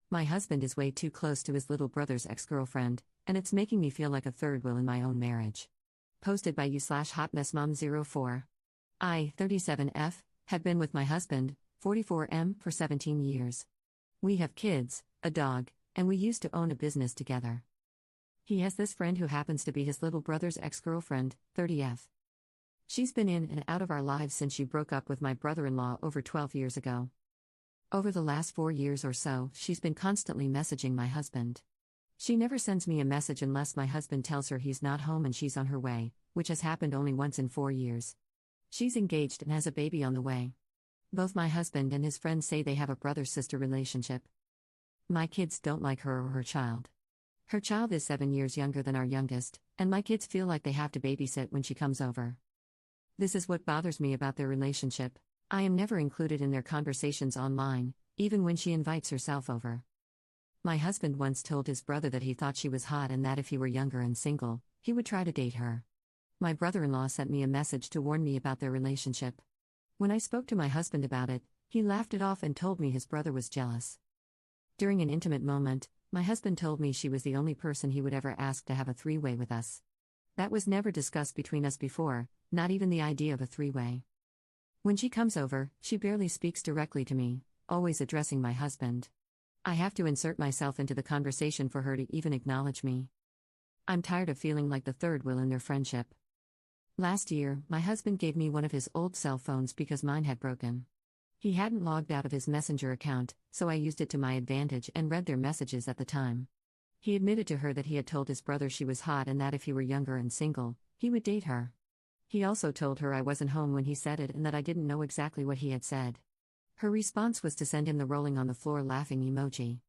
My husband is way too close to his little brother's ex-girlfriend, and it's making me feel like a third wheel in my own marriage. Posted by you/hotmessmom04. I, 37F, have been with my husband, 44M, for 17 years. We have kids, a dog, and we used to own a business together. He has this friend who happens to be his little brother's ex-girlfriend, 30F. She's been in and out of our lives since she broke up with my brother-in-law over 12 years ago. Over the last 4 years or so, she's been constantly messaging my husband. She never sends me a message unless my husband tells her he's not home and she's on her way, which has happened only once in 4 years. She's engaged and has a baby on the way. Both my husband and his friends say they have a brother-sister relationship. My kids don't like her or her child. Her child is 7 years younger than our youngest, and my kids feel like they have to babysit when she comes over. This is what bothers me about their relationship. I am never included in their conversations online, even when she invites herself over. My husband once told his brother that he thought she was hot and that if he were younger and single, he would try to date her. My brother-in-law sent me a message to warn me about their relationship. When I spoke to my husband about it, he laughed it off and told me his brother was jealous. During an intimate moment, my husband told me she was the only person he would ever ask to have a three-way with us. That was never discussed between us before, not even the idea of a three-way. When she comes over, she barely speaks directly to me, always addressing my husband. I have to insert myself into the conversation for her to even acknowledge me. I'm tired of feeling like the third wheel in their friendship. Last year, my husband gave me one of his old cell phones because mine had broken. He hadn't logged out of his Messenger account, so I used it to my advantage and read their messages at the time. He admitted to her that he had told his brother she was hot and that if he were younger and single, he would date her. He also told her I wasn't home when he said it and that I didn't know exactly what he had said. Her response was to send him the rolling on the floor laughing emoji.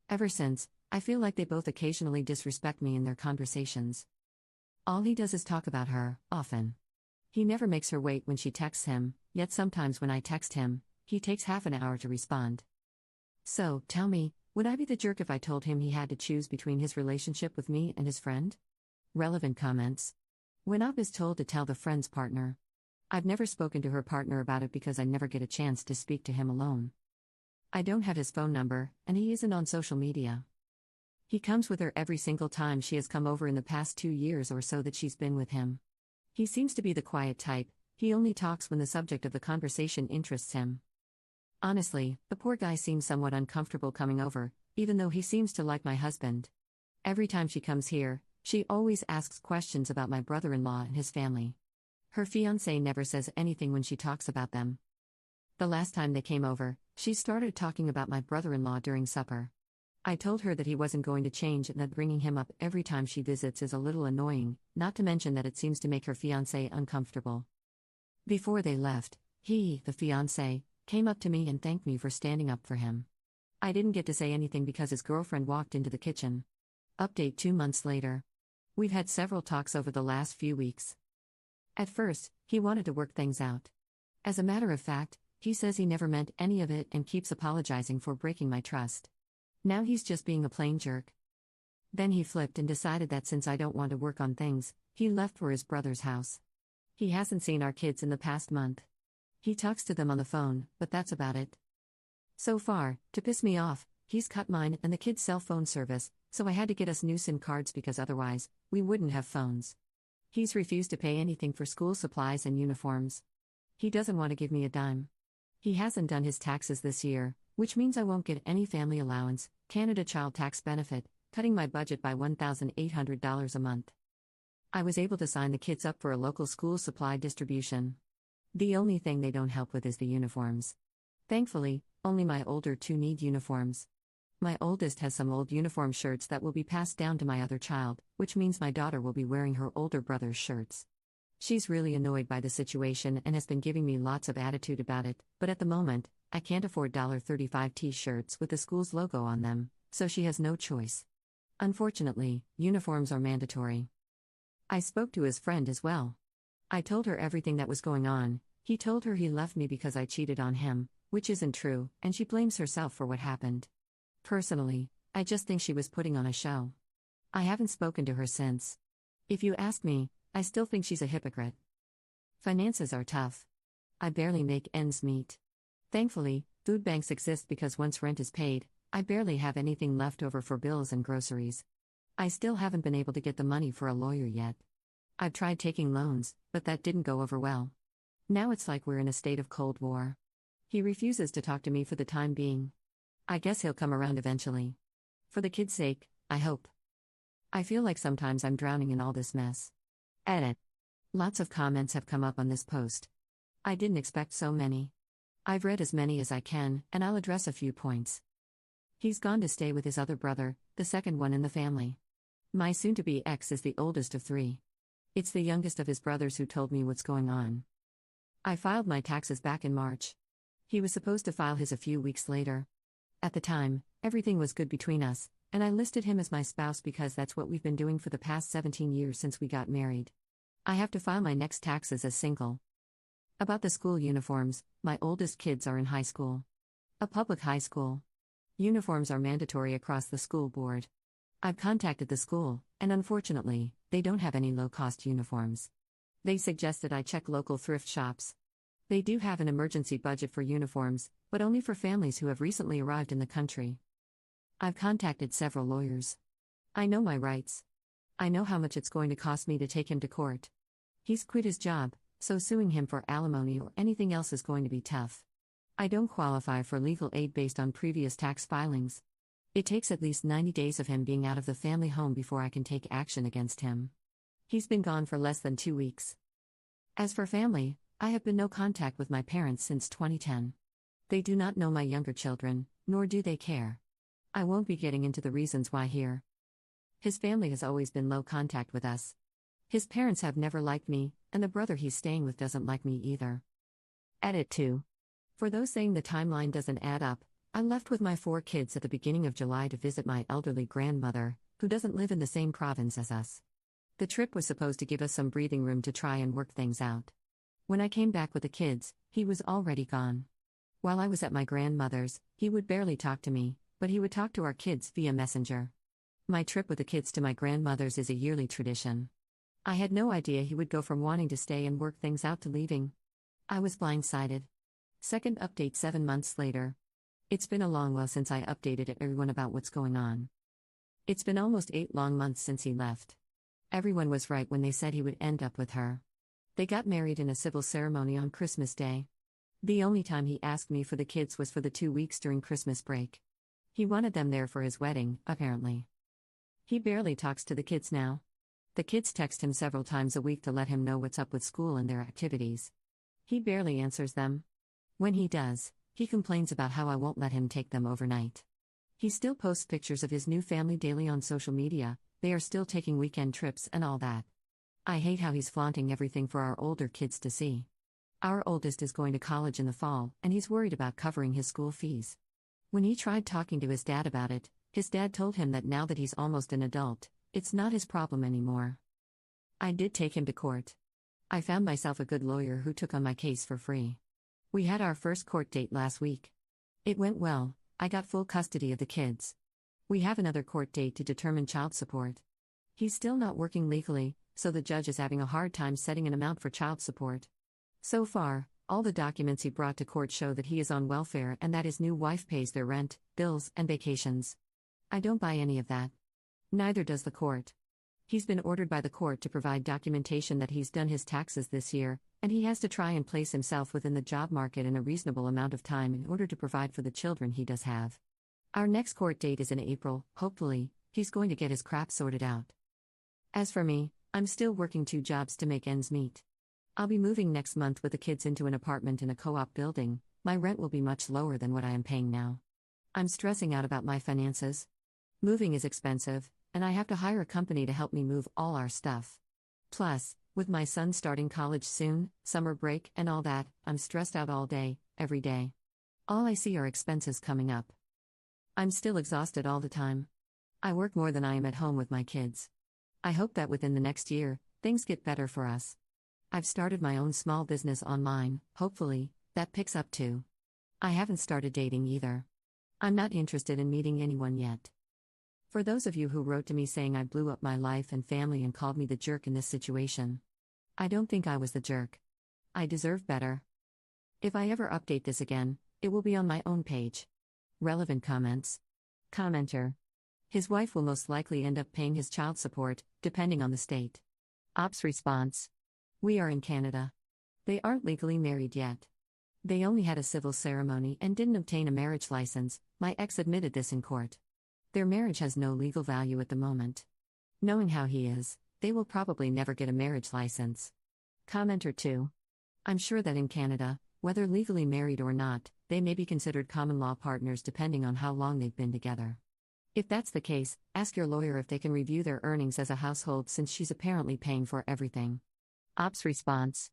Ever since, I feel like they both occasionally disrespect me in their conversations. All he does is talk about her, often. He never makes her wait when she texts him, yet sometimes when I text him, he takes half an hour to respond. So, tell me, would I be the jerk if I told him he had to choose between his relationship with me and his friend? Relevant comments. When Up is told to tell the friend's partner. I've never spoken to her partner about it because I never get a chance to speak to him alone. I don't have his phone number, and he isn't on social media. He comes with her every single time she has come over in the past 2 years or so that she's been with him. He seems to be the quiet type, he only talks when the subject of the conversation interests him. Honestly, the poor guy seems somewhat uncomfortable coming over, even though he seems to like my husband. Every time she comes here, she always asks questions about my brother-in-law and his family. Her fiancé never says anything when she talks about them. The last time they came over, she started talking about my brother-in-law during supper. I told her that he wasn't going to change and that bringing him up every time she visits is a little annoying, not to mention that it seems to make her fiancé uncomfortable. Before they left, he, the fiancé, came up to me and thanked me for standing up for him. I didn't get to say anything because his girlfriend walked into the kitchen. Update 2 months later. We've had several talks over the last few weeks. At first, he wanted to work things out. As a matter of fact, he says he never meant any of it and keeps apologizing for breaking my trust. Now he's just being a plain jerk. Then he flipped and decided that since I don't want to work on things, he left for his brother's house. He hasn't seen our kids in the past month. He talks to them on the phone, but that's about it. So far, to piss me off, he's cut mine and the kids' cell phone service, so I had to get us new SIM cards because otherwise, we wouldn't have phones. He's refused to pay anything for school supplies and uniforms. He doesn't want to give me a dime. He hasn't done his taxes this year, which means I won't get any family allowance, Canada Child Tax Benefit, cutting my budget by $1,800 a month. I was able to sign the kids up for a local school supply distribution. The only thing they don't help with is the uniforms. Thankfully, only my older two need uniforms. My oldest has some old uniform shirts that will be passed down to my other child, which means my daughter will be wearing her older brother's shirts. She's really annoyed by the situation and has been giving me lots of attitude about it, but at the moment, I can't afford $35 t-shirts with the school's logo on them, so she has no choice. Unfortunately, uniforms are mandatory. I spoke to his friend as well. I told her everything that was going on. He told her he left me because I cheated on him, which isn't true, and she blames herself for what happened. Personally, I just think she was putting on a show. I haven't spoken to her since. If you ask me, I still think she's a hypocrite. Finances are tough. I barely make ends meet. Thankfully, food banks exist because once rent is paid, I barely have anything left over for bills and groceries. I still haven't been able to get the money for a lawyer yet. I've tried taking loans, but that didn't go over well. Now it's like we're in a state of Cold War. He refuses to talk to me for the time being. I guess he'll come around eventually. For the kids' sake, I hope. I feel like sometimes I'm drowning in all this mess. Edit. Lots of comments have come up on this post. I didn't expect so many. I've read as many as I can, and I'll address a few points. He's gone to stay with his other brother, the second one in the family. My soon-to-be ex is the oldest of three. It's the youngest of his brothers who told me what's going on. I filed my taxes back in March. He was supposed to file his a few weeks later. At the time, everything was good between us, and I listed him as my spouse because that's what we've been doing for the past 17 years since we got married. I have to file my next taxes as single. About the school uniforms, my oldest kids are in high school. A public high school. Uniforms are mandatory across the school board. I've contacted the school, and unfortunately, they don't have any low-cost uniforms. They suggested I check local thrift shops. They do have an emergency budget for uniforms, but only for families who have recently arrived in the country. I've contacted several lawyers. I know my rights. I know how much it's going to cost me to take him to court. He's quit his job, so suing him for alimony or anything else is going to be tough. I don't qualify for legal aid based on previous tax filings. It takes at least 90 days of him being out of the family home before I can take action against him. He's been gone for less than 2 weeks. As for family, I have been no contact with my parents since 2010. They do not know my younger children, nor do they care. I won't be getting into the reasons why here. His family has always been low contact with us. His parents have never liked me, and the brother he's staying with doesn't like me either. Edit 2. For those saying the timeline doesn't add up, I left with my 4 kids at the beginning of July to visit my elderly grandmother, who doesn't live in the same province as us. The trip was supposed to give us some breathing room to try and work things out. When I came back with the kids, he was already gone. While I was at my grandmother's, he would barely talk to me, but he would talk to our kids via Messenger. My trip with the kids to my grandmother's is a yearly tradition. I had no idea he would go from wanting to stay and work things out to leaving. I was blindsided. Second update 7 months later. It's been a long while since I updated everyone about what's going on. It's been almost 8 long months since he left. Everyone was right when they said he would end up with her. They got married in a civil ceremony on Christmas Day. The only time he asked me for the kids was for the 2 weeks during Christmas break. He wanted them there for his wedding, apparently. He barely talks to the kids now. The kids text him several times a week to let him know what's up with school and their activities. He barely answers them. When he does, he complains about how I won't let him take them overnight. He still posts pictures of his new family daily on social media. They are still taking weekend trips and all that. I hate how he's flaunting everything for our older kids to see. Our oldest is going to college in the fall, and he's worried about covering his school fees. When he tried talking to his dad about it, his dad told him that now that he's almost an adult, it's not his problem anymore. I did take him to court. I found myself a good lawyer who took on my case for free. We had our first court date last week. It went well. I got full custody of the kids. We have another court date to determine child support. He's still not working legally, so the judge is having a hard time setting an amount for child support. So far, all the documents he brought to court show that he is on welfare and that his new wife pays their rent, bills, and vacations. I don't buy any of that. Neither does the court. He's been ordered by the court to provide documentation that he's done his taxes this year, and he has to try and place himself within the job market in a reasonable amount of time in order to provide for the children he does have. Our next court date is in April. Hopefully, he's going to get his crap sorted out. As for me, I'm still working 2 jobs to make ends meet. I'll be moving next month with the kids into an apartment in a co-op building. My rent will be much lower than what I am paying now. I'm stressing out about my finances. Moving is expensive, and I have to hire a company to help me move all our stuff. Plus, with my son starting college soon, summer break, and all that, I'm stressed out all day, every day. All I see are expenses coming up. I'm still exhausted all the time. I work more than I am at home with my kids. I hope that within the next year, things get better for us. I've started my own small business online, hopefully, that picks up too. I haven't started dating either. I'm not interested in meeting anyone yet. For those of you who wrote to me saying I blew up my life and family and called me the jerk in this situation, I don't think I was the jerk. I deserve better. If I ever update this again, it will be on my own page. Relevant comments. Commenter. His wife will most likely end up paying his child support, depending on the state. Ops response. We are in Canada. They aren't legally married yet. They only had a civil ceremony and didn't obtain a marriage license. My ex admitted this in court. Their marriage has no legal value at the moment. Knowing how he is, they will probably never get a marriage license. Commenter 2. I'm sure that in Canada, whether legally married or not, they may be considered common law partners depending on how long they've been together. If that's the case, ask your lawyer if they can review their earnings as a household since she's apparently paying for everything. Ops response.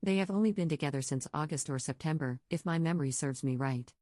They have only been together since August or September, if my memory serves me right.